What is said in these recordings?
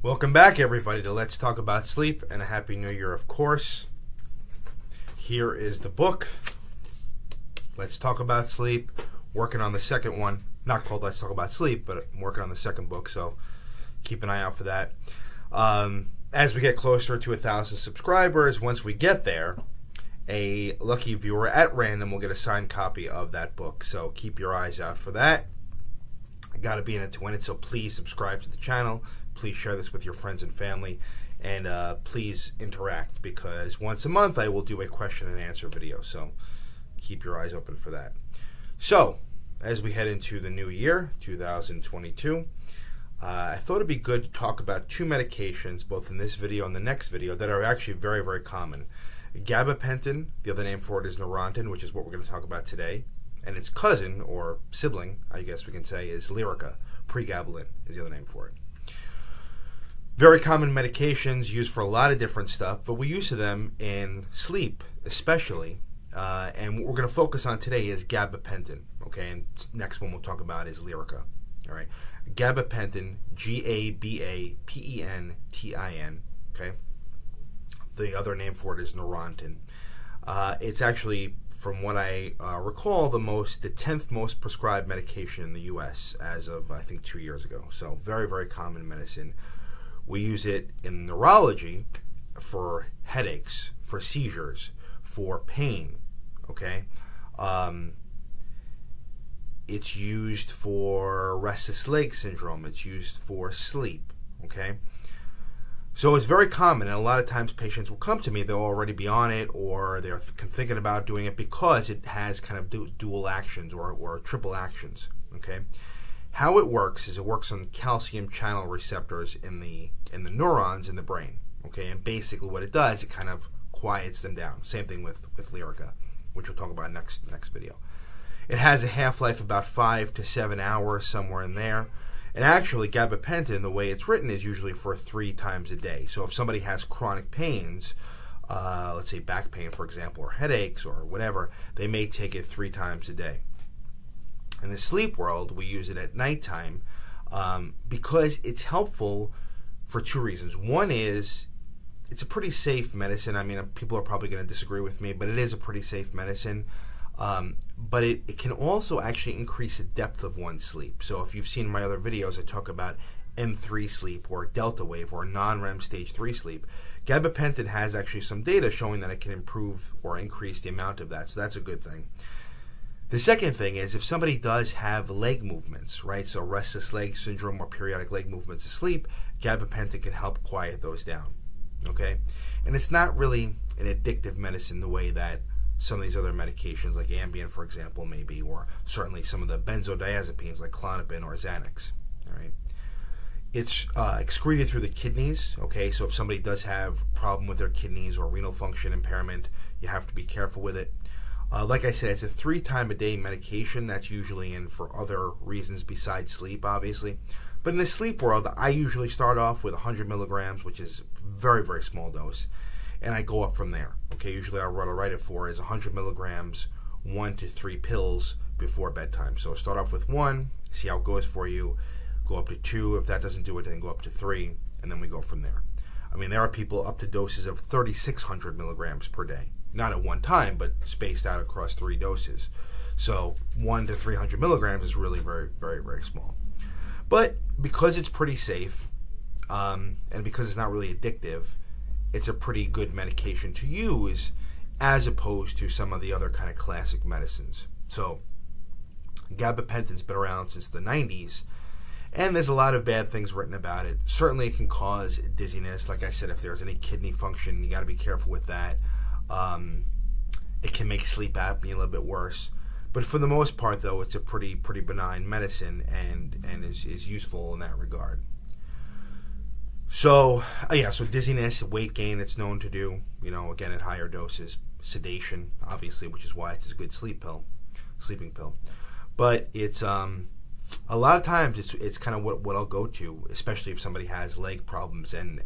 Welcome back, everybody, to Let's Talk About Sleep, and a Happy New Year, of course. Here is the book, Let's Talk About Sleep. Working on the second one. Not called Let's Talk About Sleep, but I'm working on the second book, so keep an eye out for that. As we get closer to 1,000 subscribers, once we get there, a lucky viewer at random will get a signed copy of that book, so keep your eyes out for that. I gotta be in it to win it, so please subscribe to the channel. Please share this with your friends and family, and please interact, because once a month I will do a question and answer video, so keep your eyes open for that. So, as we head into the new year, 2022, I thought it'd be good to talk about two medications, both in this video and the next video, that are actually very, very common. Gabapentin, the other name for it is Neurontin, which is what we're going to talk about today, and its cousin, or sibling, I guess we can say, is Lyrica. Pregabalin is the other name for it. Very common medications used for a lot of different stuff, but we use them in sleep especially. And what we're going to focus on today is gabapentin. Okay, and next one we'll talk about is Lyrica. All right, gabapentin, G-A-B-A-P-E-N-T-I-N. Okay, the other name for it is Neurontin. It's actually, from what I recall, the 10th most prescribed medication in the U.S. as of, I think, 2 years ago. So very, very common medicine. We use it in neurology for headaches, for seizures, for pain. Okay, it's used for restless leg syndrome. It's used for sleep. Okay, so it's very common, and a lot of times patients will come to me. They'll already be on it, or they're thinking about doing it because it has kind of dual actions or triple actions. Okay, how it works is it works on calcium channel receptors in the neurons in the brain. Okay, and basically what it does, it kind of quiets them down. Same thing with Lyrica, which we'll talk about next video. It has a half-life about 5 to 7 hours, somewhere in there. And actually, gabapentin, the way it's written, is usually for 3 times a day. So if somebody has chronic pains, let's say back pain, for example, or headaches or whatever, they may take it 3 times a day. In the sleep world, we use it at nighttime because it's helpful for 2 reasons. One is it's a pretty safe medicine. I mean, people are probably going to disagree with me, but it is a pretty safe medicine. But it can also actually increase the depth of one's sleep. So if you've seen my other videos, I talk about M3 sleep or delta wave or non-REM stage 3 sleep. Gabapentin has actually some data showing that it can improve or increase the amount of that, so that's a good thing. The second thing is if somebody does have leg movements, right, so restless leg syndrome or periodic leg movements asleep, gabapentin can help quiet those down. Okay, and it's not really an addictive medicine the way that some of these other medications like Ambien, for example, may be, or certainly some of the benzodiazepines like Klonopin or Xanax. All right, it's excreted through the kidneys. Okay, so if somebody does have a problem with their kidneys or renal function impairment, you have to be careful with it. Like I said, it's a 3-time-a-day medication. That's usually in for other reasons besides sleep, obviously. But in the sleep world, I usually start off with 100 milligrams, which is a very, very small dose, and I go up from there. Okay, usually what I write it for is 100 milligrams, 1 to 3 pills before bedtime. So start off with 1, see how it goes for you, go up to 2. If that doesn't do it, then go up to 3, and then we go from there. I mean, there are people up to doses of 3,600 milligrams per day. Not at one time, but spaced out across 3 doses. So 1 to 300 milligrams is really very, very, very small. But because it's pretty safe, and because it's not really addictive, it's a pretty good medication to use as opposed to some of the other kind of classic medicines. So gabapentin's been around since the 90s, and there's a lot of bad things written about it. Certainly it can cause dizziness. Like I said, if there's any kidney function, you got to be careful with that. It can make sleep apnea a little bit worse. But for the most part, though, it's a pretty benign medicine and is useful in that regard. So, yeah, so dizziness, weight gain, it's known to do, you know, again, at higher doses. Sedation, obviously, which is why it's a good sleeping pill. But it's, a lot of times, it's kind of what I'll go to, especially if somebody has leg problems and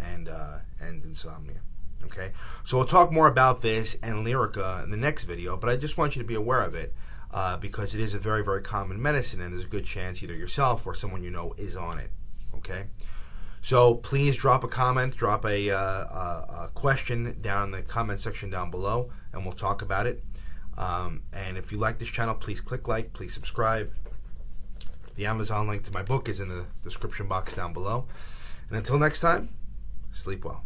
insomnia. Okay, so we'll talk more about this and Lyrica in the next video, but I just want you to be aware of it because it is a very, very common medicine, and there's a good chance either yourself or someone you know is on it. Okay, So please drop a comment, drop a question down in the comment section down below, and we'll talk about it. And if you like this channel, please click like, please subscribe. The Amazon link to my book is in the description box down below. And until next time, sleep well.